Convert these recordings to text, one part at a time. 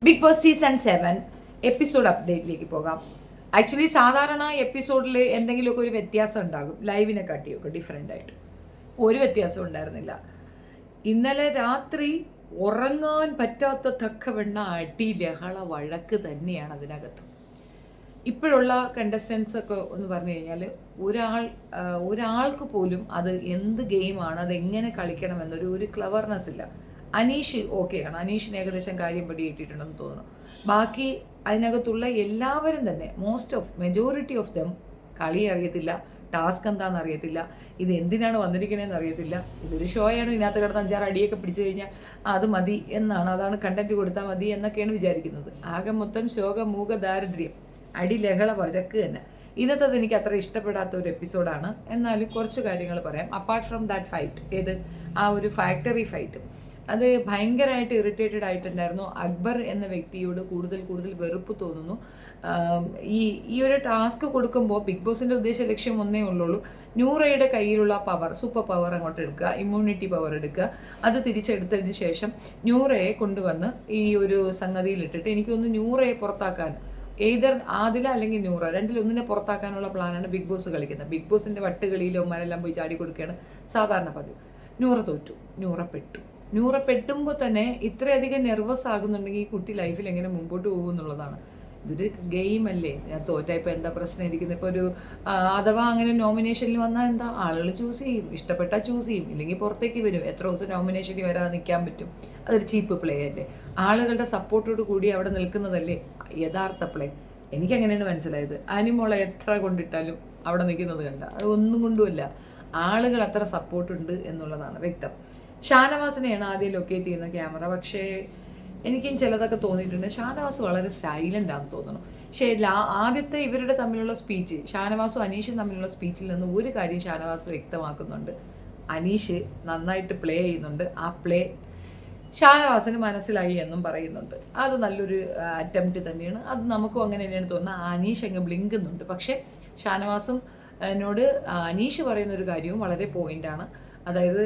Big boss season 7 episode അപ്ഡേറ്റിലേക്ക് പോകാം. Actually സാധാരണ എപ്പിസോഡിൽ എന്തെങ്കിലുമൊക്കെ ഒരു വ്യത്യാസം ഉണ്ടാകും, ലൈവിനെ കാട്ടിയൊക്കെ ഡിഫറെൻ്റ് ആയിട്ട്. ഒരു വ്യത്യാസം ഉണ്ടായിരുന്നില്ല. ഇന്നലെ രാത്രി ഉറങ്ങാൻ പറ്റാത്ത തക്കവണ്ണ അടി ലഹള വഴക്ക് തന്നെയാണ് അതിനകത്ത്. ഇപ്പോഴുള്ള കണ്ടസ്റ്റൻസ് ഒക്കെ എന്ന് പറഞ്ഞു കഴിഞ്ഞാൽ ഒരാൾക്ക് പോലും അത് എന്ത് ഗെയിമാണ്, അതെങ്ങനെ കളിക്കണം എന്നൊരു ക്ലവർനെസ് ഇല്ല. അനീഷ് ഓക്കെയാണ്, അനീഷിന് ഏകദേശം കാര്യം പിടികിട്ടിട്ടുണ്ടെന്ന് തോന്നുന്നു. ബാക്കി അതിനകത്തുള്ള എല്ലാവരും തന്നെ മെജോറിറ്റി ഓഫ് ദം കളി അറിയത്തില്ല, ടാസ്ക് എന്താണെന്ന് അറിയത്തില്ല, ഇത് എന്തിനാണ് വന്നിരിക്കണതെന്ന് അറിയത്തില്ല. ഇതൊരു ഷോയാണ്, ഇതിനകത്ത് കിടന്ന് 5-6 അടിയൊക്കെ പിടിച്ചു കഴിഞ്ഞാൽ അത് മതി എന്നാണ്, അതാണ് കണ്ടന്റ് കൊടുത്താൽ മതി എന്നൊക്കെയാണ് വിചാരിക്കുന്നത്. ആകെ മൊത്തം ശോക മൂക ദാരിദ്ര്യം, അടി ലഹള വഴക്ക് തന്നെ. ഇന്നത്തെ എനിക്ക് അത്ര ഇഷ്ടപ്പെടാത്ത ഒരു എപ്പിസോഡാണ്. എന്നാലും കുറച്ച് കാര്യങ്ങൾ പറയാം. അപ്പാർട്ട് ഫ്രം ദാറ്റ് ഫൈറ്റ്, ആ ഒരു ഫാക്ടറി ഫൈറ്റ്, അത് ഭയങ്കരമായിട്ട് ഇറിറ്റേറ്റഡ് ആയിട്ടുണ്ടായിരുന്നു. അക്ബർ എന്ന വ്യക്തിയോട് കൂടുതൽ വെറുപ്പ് തോന്നുന്നു. ഈ ഒരു ടാസ്ക് കൊടുക്കുമ്പോൾ ബിഗ് ബോസിൻ്റെ ഉദ്ദേശ ലക്ഷ്യം ഒന്നേ ഉള്ളൂ, നൂറയുടെ കയ്യിലുള്ള സൂപ്പർ പവർ അങ്ങോട്ട് എടുക്കുക, ഇമ്മ്യൂണിറ്റി പവർ എടുക്കുക. അത് തിരിച്ചെടുത്തതിന് ശേഷം നൂറയെ കൊണ്ടുവന്ന് ഈ ഒരു സംഗതിയിലിട്ടിട്ട് എനിക്കൊന്ന് നൂറയെ പുറത്താക്കാൻ, എയ്തർ ആദില അല്ലെങ്കിൽ നൂറ, രണ്ടിലൊന്നിനെ പുറത്താക്കാനുള്ള പ്ലാനാണ് ബിഗ് ബോസ് കളിക്കുന്നത്. ബിഗ് ബോസിൻ്റെ വട്ടുകളിയിലോ മരെല്ലാം പോയി ചാടി കൊടുക്കുകയാണ് സാധാരണ പതിവ്. നൂറ തോറ്റു, നൂറ പെട്ടുമ്പോൾ തന്നെ ഇത്രയധികം നെർവസ് ആകുന്നുണ്ടെങ്കിൽ ഈ കുട്ടി ലൈഫിൽ എങ്ങനെ മുമ്പോട്ട് പോകും എന്നുള്ളതാണ്. ഇതൊരു ഗെയിം അല്ലേ, ഞാൻ തോറ്റാൽ ഇപ്പോൾ എന്താ പ്രശ്നം ഇരിക്കുന്നത്? ഇപ്പോൾ അഥവാ അങ്ങനെ നോമിനേഷനിൽ വന്നാൽ എന്താ, ആളുകൾ ചൂസ് ചെയ്യും, ഇഷ്ടപ്പെട്ടാൽ ചൂസ് ചെയ്യും, ഇല്ലെങ്കിൽ പുറത്തേക്ക് വരും. എത്ര ദിവസം നോമിനേഷനിൽ വരാതെ നിൽക്കാൻ പറ്റും? അതൊരു ചീപ്പ് പ്ലേ അല്ലേ? ആളുകളുടെ സപ്പോർട്ടോട് കൂടി അവിടെ നിൽക്കുന്നതല്ലേ യഥാർത്ഥ പ്ലേ. എനിക്കങ്ങനെയാണ് മനസ്സിലായത്. അനിമോളെ എത്ര കൊണ്ടിട്ടാലും അവിടെ നിൽക്കുന്നത് കണ്ട, അത് ഒന്നും കൊണ്ടുമല്ല, ആളുകൾ അത്ര സപ്പോർട്ടുണ്ട് എന്നുള്ളതാണ് വ്യക്തം. ഷാനവാസിനെയാണ് ആദ്യം ലൊക്കേറ്റ് ചെയ്യുന്ന ക്യാമറ. പക്ഷേ എനിക്കും ചിലതൊക്കെ തോന്നിയിട്ടുണ്ട്, ഷാനവാസ് വളരെ സൈലൻ്റ് ആണെന്ന് തോന്നുന്നു. പക്ഷേ ആദ്യത്തെ ഇവരുടെ തമ്മിലുള്ള സ്പീച്ച്, ഷാനവാസും അനീഷും തമ്മിലുള്ള സ്പീച്ചിൽ നിന്ന് ഒരു കാര്യം ഷാനവാസ് വ്യക്തമാക്കുന്നുണ്ട്, അനീഷ് നന്നായിട്ട് പ്ലേ ചെയ്യുന്നുണ്ട്, ആ പ്ലേ ഷാനവാസിന് മനസ്സിലായി എന്നും പറയുന്നുണ്ട്. അത് നല്ലൊരു അറ്റംപ്റ്റ് തന്നെയാണ്. അത് നമുക്കും അങ്ങനെ തന്നെയാണ് തോന്നുന്നത്. അനീഷ് അങ്ങ് ബ്ലിങ്കുന്നുണ്ട്. പക്ഷേ ഷാനവാസും എന്നോട് അനീഷ് പറയുന്ന ഒരു കാര്യവും വളരെ പോയിൻ്റാണ്. അതായത്,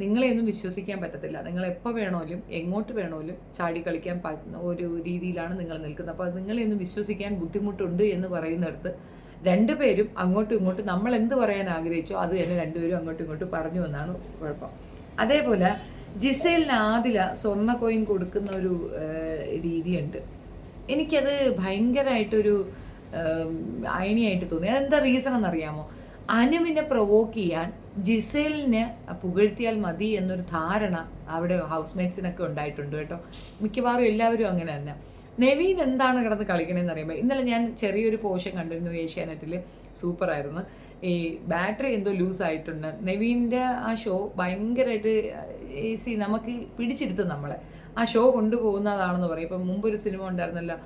നിങ്ങളെയൊന്നും വിശ്വസിക്കാൻ പറ്റത്തില്ല, നിങ്ങൾ എപ്പോൾ വേണോലും എങ്ങോട്ട് വേണോലും ചാടി കളിക്കാൻ പറ്റുന്ന ഒരു രീതിയിലാണ് നിങ്ങൾ നിൽക്കുന്നത്. അപ്പോൾ നിങ്ങളെയൊന്നും വിശ്വസിക്കാൻ ബുദ്ധിമുട്ടുണ്ട് എന്ന് പറയുന്നിടത്ത് രണ്ടുപേരും അങ്ങോട്ടും ഇങ്ങോട്ടും നമ്മൾ എന്ത് പറയാൻ ആഗ്രഹിച്ചോ അത് തന്നെ രണ്ടുപേരും അങ്ങോട്ടും ഇങ്ങോട്ടും പറഞ്ഞു എന്നാണ് കുഴപ്പം. അതേപോലെ ജിസേലിന് ആദില സ്വർണ്ണ കോയിൻ കൊടുക്കുന്ന ഒരു രീതിയുണ്ട്. എനിക്കത് ഭയങ്കരമായിട്ടൊരു അയണിയായിട്ട് തോന്നി. അതെന്താ റീസൺ എന്നറിയാമോ? അനുവിനെ പ്രൊവോക്ക് ചെയ്യാൻ ജിസേലിനെ പുകഴ്ത്തിയാൽ മതി എന്നൊരു ധാരണ അവിടെ ഹൗസ് മേറ്റ്സിനൊക്കെ ഉണ്ടായിട്ടുണ്ട് കേട്ടോ. മിക്കവാറും എല്ലാവരും അങ്ങനെ തന്നെ. നെവീൻ എന്താണ് കിടന്ന് കളിക്കണമെന്ന് അറിയുമ്പോൾ, ഇന്നലെ ഞാൻ ചെറിയൊരു പോർഷൻ കണ്ടിരുന്നു ഏഷ്യാനെറ്റിൽ, സൂപ്പറായിരുന്നു. ഈ ബാറ്ററി എന്തോ ലൂസായിട്ടുണ്ട്. നെവീൻ്റെ ആ ഷോ ഭയങ്കരമായിട്ട് നമുക്ക് പിടിച്ചിരുത്തും നമ്മളെ. ആ ഷോ കൊണ്ടുപോകുന്നതാണെന്ന് പറയും. ഇപ്പം മുമ്പൊരു സിനിമ ഉണ്ടായിരുന്നല്ലോ,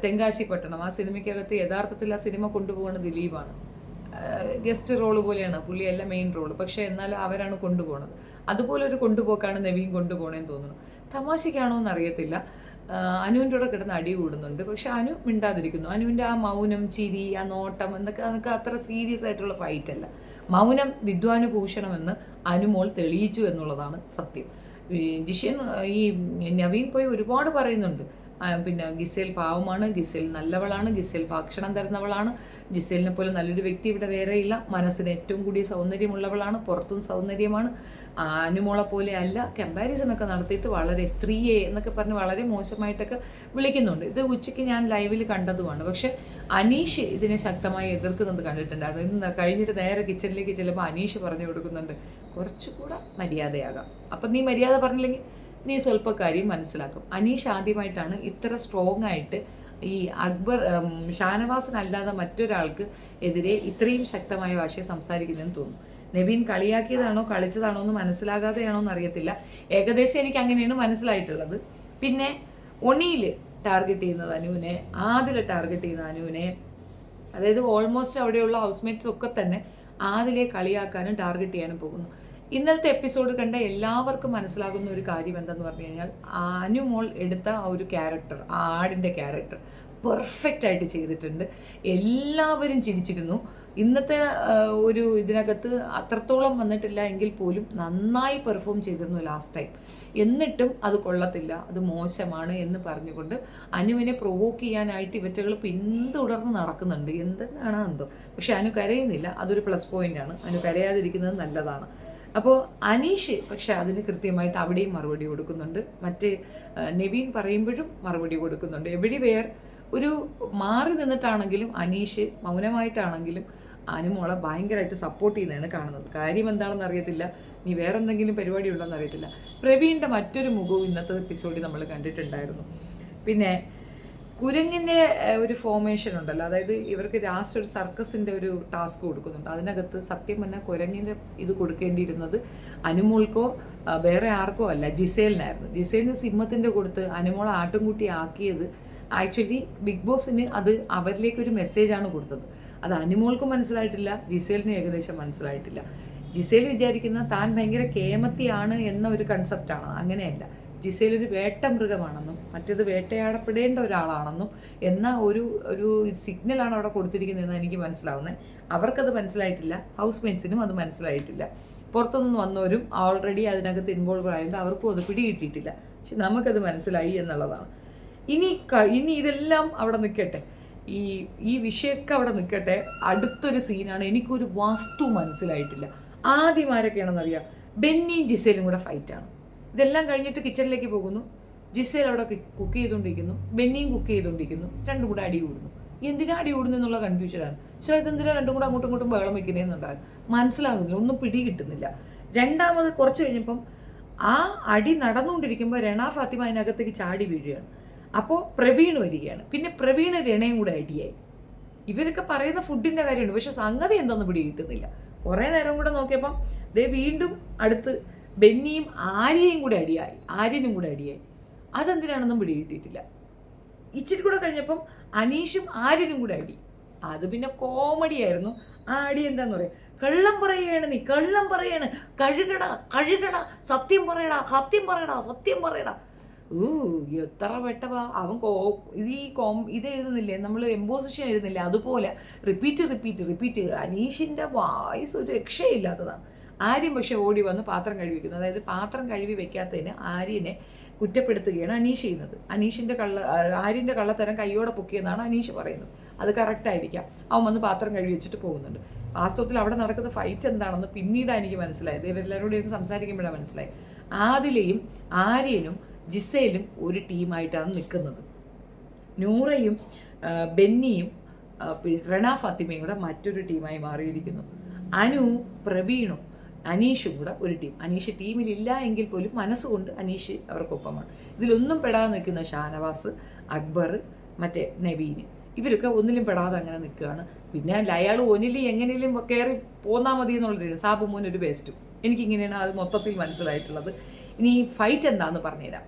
തെങ്കാശി പട്ടണം. ആ സിനിമയ്ക്കകത്ത് യഥാർത്ഥത്തിൽ ആ സിനിമ കൊണ്ടുപോകുന്നത് ദിലീപാണ്. ഗസ്റ്റ് റോള് പോലെയാണ്, പുള്ളിയല്ല മെയിൻ റോള്. പക്ഷേ എന്നാൽ അവരാണ് കൊണ്ടുപോകുന്നത്. അതുപോലെ ഒരു കൊണ്ടുപോക്കാണ് നവീൻ കൊണ്ടുപോകണേന്ന് തോന്നുന്നു. തമാശയ്ക്കാണോ എന്ന് അറിയത്തില്ല. അനുവിൻ്റെ കൂടെ കിടന്ന് അടി കൂടുന്നുണ്ട്. പക്ഷെ അനു മിണ്ടാതിരിക്കുന്നു. അനുവിൻ്റെ ആ മൗനം, ചിരി, ആ നോട്ടം അതൊക്കെ അത്ര സീരിയസ് ആയിട്ടുള്ള ഫൈറ്റ് അല്ല. മൗനം വിദ്വാനുഭൂഷണമെന്ന് അനുമോൾ തെളിയിച്ചു എന്നുള്ളതാണ് സത്യം. ജിഷൻ ഈ നവീൻ പോയി ഒരുപാട് പറയുന്നുണ്ട്. പിന്നെ ഗിസേൽ പാവമാണ്, ഗിസേൽ നല്ലവളാണ്, ഗിസേൽ ഭക്ഷണം തരുന്നവളാണ്, ജിസേലിനെ പോലെ നല്ലൊരു വ്യക്തി ഇവിടെ വേറെയില്ല, മനസ്സിന് ഏറ്റവും കൂടിയ സൗന്ദര്യമുള്ളവളാണ്, പുറത്തും സൗന്ദര്യമാണ്, അനുമോളെ പോലെ അല്ല, കമ്പാരിസണൊക്കെ നടത്തിയിട്ട് വളരെ സ്ത്രീയെ എന്നൊക്കെ പറഞ്ഞ് വളരെ മോശമായിട്ടൊക്കെ വിളിക്കുന്നുണ്ട്. ഇത് ഉച്ചയ്ക്ക് ഞാൻ ലൈവിൽ കണ്ടതുമാണ്. പക്ഷെ അനീഷ് ഇതിനെ ശക്തമായി എതിർക്കുന്നത് കണ്ടിട്ടുണ്ടായിരുന്നു. ഇന്ന് കഴിഞ്ഞിട്ട് നേരെ കിച്ചണിലേക്ക് ചിലപ്പോൾ അനീഷ് പറഞ്ഞു കൊടുക്കുന്നുണ്ട്, കുറച്ചുകൂടെ മര്യാദയാകാം. അപ്പം നീ മര്യാദ പറഞ്ഞില്ലെങ്കിൽ നീ സ്വല്പ കാര്യം മനസ്സിലാക്കും. അനീഷ് ആദ്യമായിട്ടാണ് ഇത്ര സ്ട്രോങ് ആയിട്ട് ഈ ഷാനവാസിനല്ലാതെ മറ്റൊരാൾക്ക് എതിരെ ഇത്രയും ശക്തമായ ഭാഷയെ സംസാരിക്കുന്നതെന്ന് തോന്നുന്നു. നവീൻ കളിയാക്കിയതാണോ കളിച്ചതാണോ എന്ന് മനസ്സിലാകാതെയാണോ എന്ന് അറിയത്തില്ല. ഏകദേശം എനിക്ക് അങ്ങനെയാണ് മനസ്സിലായിട്ടുള്ളത്. പിന്നെ ഒണിയിൽ ടാർഗറ്റ് ചെയ്യുന്നത് അനുവിനെ, ആദില ടാർഗറ്റ് ചെയ്യുന്ന അനുവിനെ, അതായത് ഓൾമോസ്റ്റ് അവിടെയുള്ള ഹൗസ്മേറ്റ്സ് ഒക്കെ തന്നെ ആദിലെ കളിയാക്കാനും ടാർഗറ്റ് ചെയ്യാനും പോകുന്നു. ഇന്നലത്തെ എപ്പിസോഡ് കണ്ട എല്ലാവർക്കും മനസ്സിലാകുന്ന ഒരു കാര്യം എന്തെന്ന് പറഞ്ഞു കഴിഞ്ഞാൽ, അനുമോൾ എടുത്ത ആ ഒരു ക്യാരക്ടർ, ആ ആടിൻ്റെ ക്യാരക്ടർ പെർഫെക്റ്റ് ആയിട്ട് ചെയ്തിട്ടുണ്ട്. എല്ലാവരും ചിരിച്ചിരുന്നു. ഇന്നത്തെ ഇതിനകത്ത് അത്രത്തോളം വന്നിട്ടില്ല എങ്കിൽ പോലും നന്നായി പെർഫോം ചെയ്തിരുന്നു ലാസ്റ്റ് ടൈം. എന്നിട്ടും അത് കൊള്ളത്തില്ല, അത് മോശമാണ് എന്ന് പറഞ്ഞുകൊണ്ട് അനുവിനെ പ്രൊവോക്ക് ചെയ്യാനായിട്ട് ഇവറ്റകൾ പിന്തുടർന്ന് നടക്കുന്നുണ്ട്. എന്തെന്നാണ് എന്തോ. പക്ഷെ അനു കരയുന്നില്ല, അതൊരു പ്ലസ് പോയിൻ്റാണ്. അനു കരയാതിരിക്കുന്നത് നല്ലതാണ്. അപ്പോൾ അനീഷ് പക്ഷെ അതിന് കൃത്യമായിട്ട് അവിടെയും മറുപടി കൊടുക്കുന്നുണ്ട്. മറ്റേ നെവീൻ പറയുമ്പോഴും മറുപടി കൊടുക്കുന്നുണ്ട്. എവരിവെയർ ഒരു മാറി നിന്നിട്ടാണെങ്കിലും അനീഷ് മൗനമായിട്ടാണെങ്കിലും അനുമോളെ ഭയങ്കരമായിട്ട് സപ്പോർട്ട് ചെയ്യുന്നതാണ് കാണുന്നത്. കാര്യം എന്താണെന്ന് അറിയത്തില്ല, നീ വേറെ എന്തെങ്കിലും പരിപാടി ഉണ്ടോയെന്ന് അറിയത്തില്ല. പ്രവീണിൻ്റെ മറ്റൊരു മുഖവും ഇന്നത്തെ എപ്പിസോഡിൽ നമ്മൾ കണ്ടിട്ടുണ്ടായിരുന്നു. പിന്നെ കുരങ്ങിൻ്റെ ഒരു ഫോർമേഷൻ ഉണ്ടല്ലോ, അതായത് ഇവർക്ക് ലാസ്റ്റ് ഒരു സർക്കസിൻ്റെ ഒരു ടാസ്ക് കൊടുക്കുന്നുണ്ട്. അതിനകത്ത് സത്യം പറഞ്ഞാൽ കുരങ്ങിൻ്റെ ഇത് കൊടുക്കേണ്ടിയിരുന്നത് അനുമോൾക്കോ വേറെ ആർക്കോ അല്ല, ജിസേലിനായിരുന്നു. ജിസേലിന് സിംഹത്തിൻ്റെ കൊടുത്ത് അനുമോളെ ആട്ടുംകുട്ടി ആക്കിയത് ആക്ച്വലി ബിഗ് ബോസിന് അത് അവരിലേക്കൊരു മെസ്സേജാണ് കൊടുത്തത്. അത് അനുമോൾക്ക് മനസ്സിലായിട്ടില്ല, ജിസേലിന് ഏകദേശം മനസ്സിലായിട്ടില്ല. ജിസേൽ വിചാരിക്കുന്ന താൻ ഭയങ്കര കേമത്തിയാണ് എന്ന ഒരു കൺസെപ്റ്റാണ്. അങ്ങനെയല്ല, ജിസേൽ ഒരു വേട്ടമൃഗമാണെന്നും മറ്റേത് വേട്ടയാടപ്പെടേണ്ട ഒരാളാണെന്നും എന്ന ഒരു സിഗ്നലാണ് അവിടെ കൊടുത്തിരിക്കുന്നതെന്ന് എനിക്ക് മനസ്സിലാവുന്നത്. അവർക്കത് മനസ്സിലായിട്ടില്ല, ഹൗസ് മേറ്റ്സിനും അത് മനസ്സിലായിട്ടില്ല. പുറത്തുനിന്ന് വന്നവരും ഓൾറെഡി അതിനകത്ത് ഇൻവോൾവ് ആയതുകൊണ്ട് അവർക്കും അത് പിടികിട്ടിയിട്ടില്ല. പക്ഷെ നമുക്കത് മനസ്സിലായി എന്നുള്ളതാണ്. ഇനി ഇതെല്ലാം അവിടെ നിൽക്കട്ടെ, ഈ വിഷയമൊക്കെ അവിടെ നിൽക്കട്ടെ. അടുത്തൊരു സീനാണ്, എനിക്കൊരു വസ്തു മനസ്സിലായിട്ടില്ല. ആദ്യം ആരൊക്കെയാണെന്നറിയാം, ബെന്നിയും ജിസേലും കൂടെ ഫൈറ്റാണ്. ഇതെല്ലാം കഴിഞ്ഞിട്ട് കിച്ചണിലേക്ക് പോകുന്നു. ജിസേൽ അവിടെ കുക്ക് ചെയ്തുകൊണ്ടിരിക്കുന്നു, ബെന്നിയും കുക്ക് ചെയ്തുകൊണ്ടിരിക്കുന്നു. രണ്ടും കൂടെ അടി കൂടുന്നു. എന്തിനാ അടി കൂടുന്നു എന്നുള്ള കൺഫ്യൂഷനാണ്. പക്ഷേ ഇതെന്തിനാ രണ്ടും കൂടെ അങ്ങോട്ടും ഇങ്ങോട്ടും ബഹളം വയ്ക്കുന്നതെന്നുണ്ടാകും, മനസ്സിലാകുന്നില്ല, ഒന്നും പിടികിട്ടുന്നില്ല. രണ്ടാമത് കുറച്ച് കഴിഞ്ഞപ്പം ആ അടി നടന്നുകൊണ്ടിരിക്കുമ്പോൾ രണ ഫാത്തിമ അതിനകത്തേക്ക് ചാടി വീഴുകയാണ്. അപ്പോൾ പ്രവീൺ വരികയാണ്. പിന്നെ പ്രവീണ് രണയും കൂടെ അടിയായി. ഇവരൊക്കെ പറയുന്ന ഫുഡിൻ്റെ കാര്യമുണ്ട്, പക്ഷെ സംഗതി എന്താണെന്ന് പിടികിട്ടുന്നില്ല. കുറേ നേരം കൂടെ നോക്കിയപ്പം വീണ്ടും അടുത്ത് ബെന്നിയും ആര്യയും കൂടെ അടിയായി, ആര്യനും കൂടെ അടിയായി. അതെന്തിനാണെന്നും പിടികിട്ടിയിട്ടില്ല. ഇച്ചിരി കൂടെ കഴിഞ്ഞപ്പം അനീഷും ആര്യനും കൂടെ അടി. അത് പിന്നെ കോമഡി ആയിരുന്നു. ആ അടി എന്താന്ന് പറയാം, കള്ളം പറയുകയാണ്, നീ കള്ളം പറയാണ്, കഴുകട, സത്യം പറയടാ. എത്ര പെട്ടവാ അവൻ ഇത് എഴുതുന്നില്ലേ, നമ്മൾ എംപോസിഷൻ എഴുതുന്നില്ലേ, അതുപോലെ റിപ്പീറ്റ്. അനീഷിൻ്റെ വായിസ് ഒരു രക്ഷയില്ലാത്തതാണ്. ആര്യൻ പക്ഷെ ഓടി വന്ന് പാത്രം കഴുകി വെക്കുന്നത്, അതായത് പാത്രം കഴുകി വെക്കാത്തതിന് ആര്യനെ കുറ്റപ്പെടുത്തുകയാണ് അനീഷ് ചെയ്യുന്നത്. ആര്യൻ്റെ കള്ളത്തരം കൈയോടെ പൊക്കിയെന്നാണ് അനീഷ് പറയുന്നത്. അത് കറക്റ്റായിരിക്കാം. അവൻ വന്ന് പാത്രം കഴുകി വെച്ചിട്ട് പോകുന്നുണ്ട്. വാസ്തവത്തിൽ അവിടെ നടക്കുന്ന ഫൈറ്റ് എന്താണെന്ന് പിന്നീടാണ് എനിക്ക് മനസ്സിലായത്. ഇവരെല്ലാവരോടും ഇരുന്ന് സംസാരിക്കുമ്പോഴാണ് മനസ്സിലായത്. ആദിലയും ആര്യനും ജിസേലും ഒരു ടീമായിട്ടാണ് നിൽക്കുന്നത്. നൂറയും ബെന്നിയും രണ ഫാത്തിമയും കൂടെ മറ്റൊരു ടീമായി മാറിയിരിക്കുന്നു. അനു, പ്രവീണും അനീഷും കൂടെ ഒരു ടീം. അനീഷ് ടീമിലില്ല എങ്കിൽ പോലും മനസ്സുകൊണ്ട് അനീഷ് അവർക്കൊപ്പമാണ്. ഇതിലൊന്നും പെടാതെ നിൽക്കുന്ന ഷാനവാസ്, അക്ബർ, മറ്റേ നവീന്, ഇവരൊക്കെ ഒന്നിലും പെടാതെ അങ്ങനെ നിൽക്കുകയാണ്. പിന്നെ അയാൾ ഒന്നിലും എങ്ങനെയും കയറി പോന്നാൽ മതി എന്നുള്ളൊരു സാബു മോൻ ഒരു വേസ്റ്റും. എനിക്കിങ്ങനെയാണ് അത് മൊത്തത്തിൽ മനസ്സിലായിട്ടുള്ളത്. ഇനി ഫൈറ്റ് എന്താണെന്ന് പറഞ്ഞുതരാം.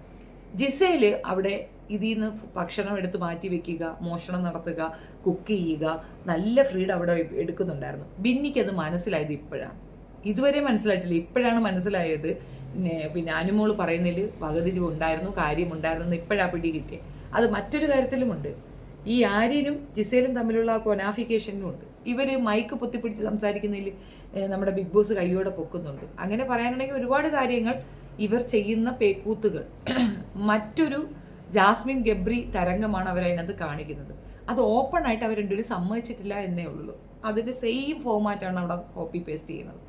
ജിസേല് അവിടെ ഇതിൽ നിന്ന് ഭക്ഷണം എടുത്ത് മാറ്റി വെക്കുക, മോഷണം നടത്തുക, കുക്ക് ചെയ്യുക, നല്ല ഫ്രീഡം അവിടെ എടുക്കുന്നുണ്ടായിരുന്നു. ബിന്നിക്കത് മനസ്സിലായത് ഇപ്പോഴാണ്, ഇതുവരെ മനസ്സിലായിട്ടില്ല, ഇപ്പോഴാണ് മനസ്സിലായത്. പിന്നെ അനുമോള് പറയുന്നതിൽ വകതിരിവ് ഉണ്ടായിരുന്നു, കാര്യമുണ്ടായിരുന്നു, ഇപ്പോഴാണ് പിടി കിട്ടിയത്. അത് മറ്റൊരു കാര്യത്തിലുമുണ്ട്. ഈ ആര്യനും ജിസേലും തമ്മിലുള്ള കൊനാഫിക്കേഷനും ഉണ്ട്. ഇവർ മൈക്ക് പൊത്തിപ്പിടിച്ച് സംസാരിക്കുന്നതിൽ നമ്മുടെ ബിഗ് ബോസ് കൈയോടെ പൊക്കുന്നുണ്ട്. അങ്ങനെ പറയാനുണ്ടെങ്കിൽ ഒരുപാട് കാര്യങ്ങൾ ഇവർ ചെയ്യുന്ന പേക്കൂത്തുകൾ. മറ്റൊരു ജാസ്മിൻ ഗബ്രി തരംഗമാണ് അവരതിനകത്ത് കാണിക്കുന്നത്. അത് ഓപ്പൺ ആയിട്ട് അവർ രണ്ടുപേരും സമ്മതിച്ചിട്ടില്ല എന്നേ ഉള്ളൂ. അതിൻ്റെ സെയിം ഫോമാറ്റാണ് അവിടെ കോപ്പി പേസ്റ്റ് ചെയ്യുന്നത്.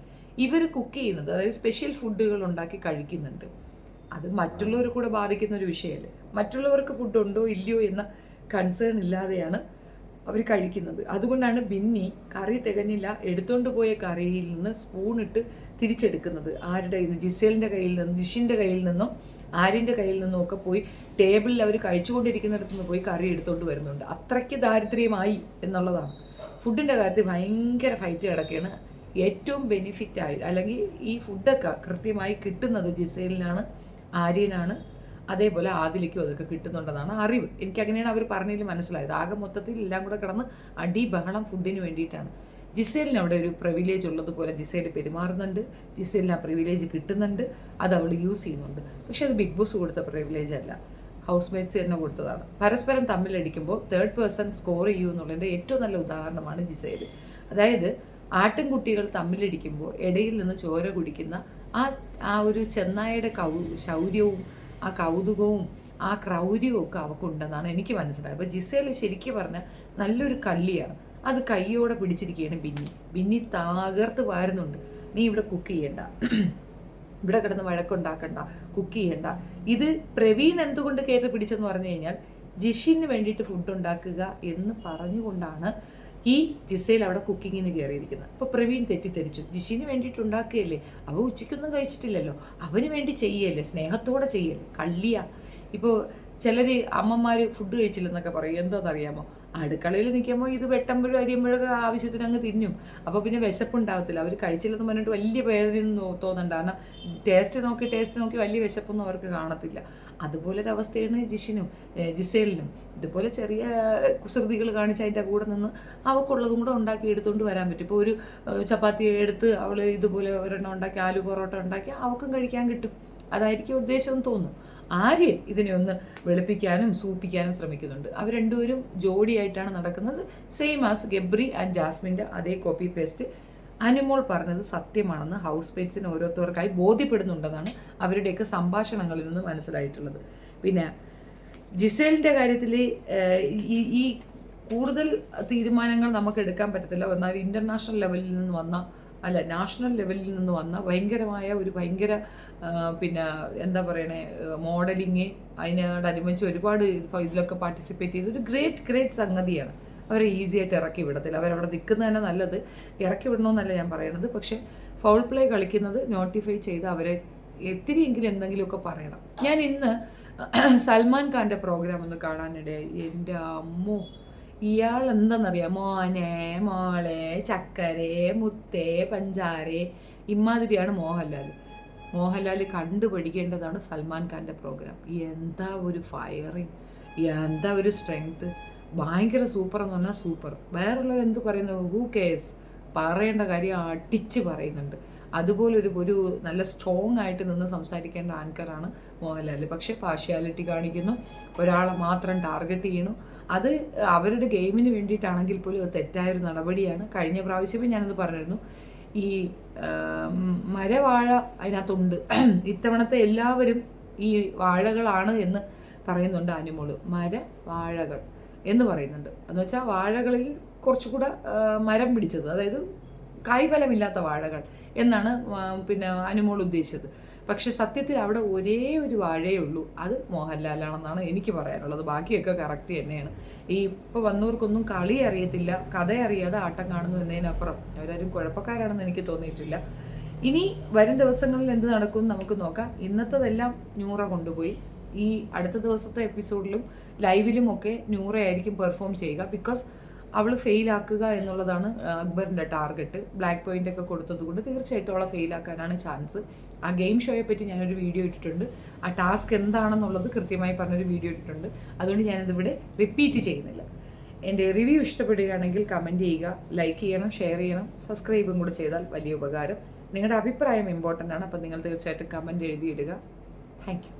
ഇവർ കുക്ക് ചെയ്യുന്നത്, അതായത് സ്പെഷ്യൽ ഫുഡുകൾ ഉണ്ടാക്കി കഴിക്കുന്നുണ്ട്. അത് മറ്റുള്ളവർ കൂടെ ബാധിക്കുന്ന ഒരു വിഷയമല്ലേ. മറ്റുള്ളവർക്ക് ഫുഡ് ഉണ്ടോ ഇല്ലയോ എന്ന കൺസേൺ ഇല്ലാതെയാണ് അവർ കഴിക്കുന്നത്. അതുകൊണ്ടാണ് ബിന്നി കറി തികഞ്ഞില്ല എടുത്തുകൊണ്ട് പോയ കറിയിൽ നിന്ന് സ്പൂണിട്ട് തിരിച്ചെടുക്കുന്നത്. ആരുടെ കയ്യിൽ നിന്ന്? ജിസേലിൻ്റെ കയ്യിൽ നിന്നും, ജിഷിൻ്റെ കയ്യിൽ നിന്നും, ആര്യൻ്റെ കയ്യിൽ നിന്നും ഒക്കെ പോയി ടേബിളിൽ അവർ കഴിച്ചുകൊണ്ടിരിക്കുന്നിടത്തു നിന്ന് പോയി കറി എടുത്തുകൊണ്ട് വരുന്നുണ്ട്. അത്രയ്ക്ക് ദാരിദ്ര്യമായി എന്നുള്ളതാണ്. ഫുഡിൻ്റെ കാര്യത്തിൽ ഭയങ്കര ഫൈറ്റ് കിടക്കുകയാണ്. ഏറ്റവും ബെനിഫിറ്റായി അല്ലെങ്കിൽ ഈ ഫുഡൊക്കെ കൃത്യമായി കിട്ടുന്നത് ജിസേലിനാണ്, ആര്യനാണ്, അതേപോലെ ആദിലേക്കും അതൊക്കെ കിട്ടുന്നുണ്ടെന്നാണ് അറിവ്. എനിക്കങ്ങനെയാണ് അവർ പറഞ്ഞതിൽ മനസ്സിലായത്. ആകെ മൊത്തത്തിൽ എല്ലാം കൂടെ കിടന്ന് അടി ബഹളം ഫുഡിന് വേണ്ടിയിട്ടാണ്. ജിസേലിന് അവിടെ ഒരു പ്രിവിലേജ് ഉള്ളതുപോലെ ജിസേൽ പെരുമാറുന്നുണ്ട്, ജിസേലിന് ആ പ്രിവിലേജ് കിട്ടുന്നുണ്ട്, അത് അവൾ യൂസ് ചെയ്യുന്നുണ്ട്. പക്ഷെ അത് ബിഗ് ബോസ് കൊടുത്ത പ്രിവിലേജ് അല്ല, ഹൗസ് മേറ്റ്സ് തന്നെ കൊടുത്തതാണ്. പരസ്പരം തമ്മിലടിക്കുമ്പോൾ തേർഡ് പേഴ്സൺ സ്കോർ ചെയ്യൂ എന്നുള്ളതിൻ്റെ ഏറ്റവും നല്ല ഉദാഹരണമാണ് ജിസേൽ. അതായത് ആട്ടിൻകുട്ടികൾ തമ്മിലടിക്കുമ്പോൾ ഇടയിൽ നിന്ന് ചോര കുടിക്കുന്ന ആ ആ ഒരു ചെന്നായയുടെ ശൗര്യവും ആ കൗതുകവും ആ ക്രൗര്യവും ഒക്കെ അവൾക്കുണ്ടെന്നാണ് എനിക്ക് മനസ്സിലായത്. അപ്പോൾ ജിസേൽ ശരിക്കും പറഞ്ഞാൽ നല്ലൊരു കള്ളിയാണ്. അത് കയ്യോടെ പിടിച്ചിരിക്കുകയാണ് ബിന്നി തകർത്ത് വാരുന്നുണ്ട്. നീ ഇവിടെ കുക്ക് ചെയ്യണ്ട, ഇവിടെ കിടന്ന് വഴക്കുണ്ടാക്കണ്ട, കുക്ക് ചെയ്യണ്ട. ഇത് പ്രവീൺ എന്തുകൊണ്ട് കയറി പിടിച്ചെന്ന് പറഞ്ഞു കഴിഞ്ഞാൽ ജിഷിന് വേണ്ടിയിട്ട് ഫുഡ് ഉണ്ടാക്കുക എന്ന് പറഞ്ഞുകൊണ്ടാണ് ഈ ജിസേൽ അവിടെ കുക്കിങ്ങിന് കയറിയിരിക്കുന്നത്. അപ്പോൾ പ്രവീൺ തെറ്റിദ്ധരിച്ചു, ജിഷിന് വേണ്ടിയിട്ട് ഉണ്ടാക്കുകയല്ലേ, അവ ഉച്ചയ്ക്കൊന്നും കഴിച്ചിട്ടില്ലല്ലോ, അവന് വേണ്ടി ചെയ്യല്ലേ, സ്നേഹത്തോടെ ചെയ്യല്ലേ, കള്ളിയാ. ഇപ്പോൾ ചിലർ അമ്മമാർ ഫുഡ് കഴിച്ചില്ലെന്നൊക്കെ പറയും. എന്താണെന്നറിയാമോ, അടുക്കളയിൽ നിൽക്കുമ്പോൾ ഇത് വെട്ടുമ്പോഴും അരിയുമ്പോഴൊക്കെ ആവശ്യത്തിന് അങ്ങ് തിന്നും. അപ്പോൾ പിന്നെ വിശപ്പുണ്ടാകത്തില്ല. അവർ കഴിച്ചില്ലെന്ന് പറഞ്ഞിട്ട് വലിയ വേദനയൊന്നും തോന്നണ്ട. കാരണം ടേസ്റ്റ് നോക്കി വലിയ വിശപ്പൊന്നും അവർക്ക് കാണത്തില്ല. അതുപോലൊരവസ്ഥയാണ് ജിസേലിനും. ഇതുപോലെ ചെറിയ കുസൃതികൾ കാണിച്ച് അതിൻ്റെ കൂടെ നിന്ന് അവൾക്കുള്ളതും കൂടെ ഉണ്ടാക്കി എടുത്തുകൊണ്ട് വരാൻ പറ്റും. ഇപ്പോൾ ഒരു ചപ്പാത്തി എടുത്ത് അവൾ ഇതുപോലെ ഒരെണ്ണം ഉണ്ടാക്കി, ആലു പൊറോട്ട ഉണ്ടാക്കി അവൾക്കും കഴിക്കാൻ കിട്ടും. അതായിരിക്കും ഉദ്ദേശം തോന്നുന്നു. ആര്യൻ ഇതിനെ ഒന്ന് വെളുപ്പിക്കാനും സൂപ്പിക്കാനും ശ്രമിക്കുന്നുണ്ട്. അവർ രണ്ടുപേരും ജോഡിയായിട്ടാണ് നടക്കുന്നത്. സെയിം ആസ് ഗബ്രി ആൻഡ് ജാസ്മിൻ്റെ അതേ കോപ്പി പേസ്റ്റ്. അനുമോൾ പറഞ്ഞത് സത്യമാണെന്ന് ഹൗസ് മേറ്റ്സിന് ഓരോരുത്തർക്കായി ബോധ്യപ്പെടുന്നുണ്ടെന്നാണ് അവരുടെയൊക്കെ സംഭാഷണങ്ങളിൽ നിന്ന് മനസ്സിലായിട്ടുള്ളത്. പിന്നെ ജിസേലിൻ്റെ കാര്യത്തിൽ ഈ കൂടുതൽ തീരുമാനങ്ങൾ നമുക്ക് എടുക്കാൻ പറ്റത്തില്ല. എന്നാൽ ഇൻ്റർനാഷണൽ ലെവലിൽ നിന്ന് വന്ന നാഷണൽ ലെവലിൽ നിന്ന് വന്ന ഭയങ്കര പിന്നെ എന്താ പറയണേ, മോഡലിങ്, അതിനോടനുബന്ധിച്ച് ഒരുപാട് ഇതിലൊക്കെ പാർട്ടിസിപ്പേറ്റ് ചെയ്ത് ഒരു ഗ്രേറ്റ് സംഗതിയാണ്. അവരെ ഈസി ആയിട്ട് ഇറക്കി വിടത്തില്ല. അവരവിടെ നിൽക്കുന്നത് തന്നെ നല്ലത്. ഇറക്കി വിടണമെന്നല്ല ഞാൻ പറയണത്, പക്ഷേ ഫൗൾ പ്ലേ കളിക്കുന്നത് നോട്ടിഫൈ ചെയ്ത് അവരെ എത്തിരിയെങ്കിലും എന്തെങ്കിലുമൊക്കെ പറയണം. ഞാൻ ഇന്ന് സൽമാൻ ഖാൻ്റെ പ്രോഗ്രാം ഒന്ന് കാണാനിടയായി. എൻ്റെ അമ്മോ, ഇയാൾ എന്താണെന്നറിയാം, മോനെ മോളെ ചക്കരെ മുത്തേ പഞ്ചാരെ ഇമാതിരിയാണ് മോഹൻലാൽ കണ്ടുപഠിക്കേണ്ടതാണ് സൽമാൻ ഖാൻ്റെ പ്രോഗ്രാം. എന്താ ഒരു ഫയറിങ്, എന്താ ഒരു സ്ട്രെങ്ത്, ഭയങ്കര സൂപ്പർ എന്ന് പറഞ്ഞാൽ സൂപ്പർ. വേറുള്ളവർ എന്ത് പറയുന്നു, ഹൂ കേസ്, പറയേണ്ട കാര്യം അടിച്ച് പറയുന്നുണ്ട്. അതുപോലെ ഒരു നല്ല സ്ട്രോങ് ആയിട്ട് നിന്ന് സംസാരിക്കേണ്ട ആങ്കറാണ് മോഹൻലാൽ. പക്ഷേ പാർഷ്യാലിറ്റി കാണിക്കുന്നു, ഒരാളെ മാത്രം ടാർഗറ്റ് ചെയ്യണു. അത് അവരുടെ ഗെയിമിന് വേണ്ടിയിട്ടാണെങ്കിൽ പോലും അത് തെറ്റായൊരു നടപടിയാണ്. കഴിഞ്ഞ പ്രാവശ്യമേ ഞാനത് പറഞ്ഞിരുന്നു. ഈ മരവാഴ അതിനകത്തുണ്ട്. ഇത്തവണത്തെ എല്ലാവരും ഈ വാഴകളാണ് എന്ന് പറയുന്നുണ്ട് അനുമോള്. മരവാഴകൾ എന്ന് പറയുന്നുണ്ട്. എന്ന് വെച്ചാൽ വാഴകളിൽ കുറച്ചുകൂടെ മരം പിടിച്ചത്, അതായത് കായ്ഫലമില്ലാത്ത വാഴകൾ എന്നാണ് പിന്നെ അനുമോൾ ഉദ്ദേശിച്ചത്. പക്ഷെ സത്യത്തിൽ അവിടെ ഒരേ ഒരു വാഴയേ ഉള്ളൂ, അത് മോഹൻലാലാണെന്നാണ് എനിക്ക് പറയാനുള്ളത്. ബാക്കിയൊക്കെ കറക്റ്റ് തന്നെയാണ്. ഈ ഇപ്പോൾ വന്നവർക്കൊന്നും കളി അറിയത്തില്ല, കഥ അറിയാതെ ആട്ടം കാണുന്നു എന്നതിനപ്പുറം അവരാരും കുഴപ്പക്കാരാണെന്ന് എനിക്ക് തോന്നിയിട്ടില്ല. ഇനി വരും ദിവസങ്ങളിൽ എന്ത് നടക്കും നമുക്ക് നോക്കാം. ഇന്നത്തതെല്ലാം നൂറ കൊണ്ടുപോയി. ഈ അടുത്ത ദിവസത്തെ എപ്പിസോഡിലും ലൈവിലും ഒക്കെ നൂറയായിരിക്കും പെർഫോം ചെയ്യുക. ബിക്കോസ് അവൾ ഫെയിലാക്കുക എന്നുള്ളതാണ് അക്ബറിൻ്റെ ടാർഗറ്റ്. ബ്ലാക്ക് പോയിന്റ് ഒക്കെ കൊടുത്തത് കൊണ്ട് തീർച്ചയായിട്ടും അവളെ ഫെയിലാക്കാനാണ് ചാൻസ്. ആ ഗെയിം ഷോയെ പറ്റി ഞാനൊരു വീഡിയോ ഇട്ടിട്ടുണ്ട്. ആ ടാസ്ക് എന്താണെന്നുള്ളത് കൃത്യമായി പറഞ്ഞൊരു വീഡിയോ ഇട്ടിട്ടുണ്ട്. അതുകൊണ്ട് ഞാനിതിവിടെ റിപ്പീറ്റ് ചെയ്യുന്നില്ല. എൻ്റെ റിവ്യൂ ഇഷ്ടപ്പെടുകയാണെങ്കിൽ കമൻറ്റ് ചെയ്യുക, ലൈക്ക് ചെയ്യണം, ഷെയർ ചെയ്യണം, സബ്സ്ക്രൈബും കൂടെ ചെയ്താൽ വലിയ ഉപകാരം. നിങ്ങളുടെ അഭിപ്രായം ഇമ്പോർട്ടൻ്റ് ആണ്. അപ്പോൾ നിങ്ങൾ തീർച്ചയായിട്ടും കമൻറ്റ് എഴുതിയിടുക. Thank you.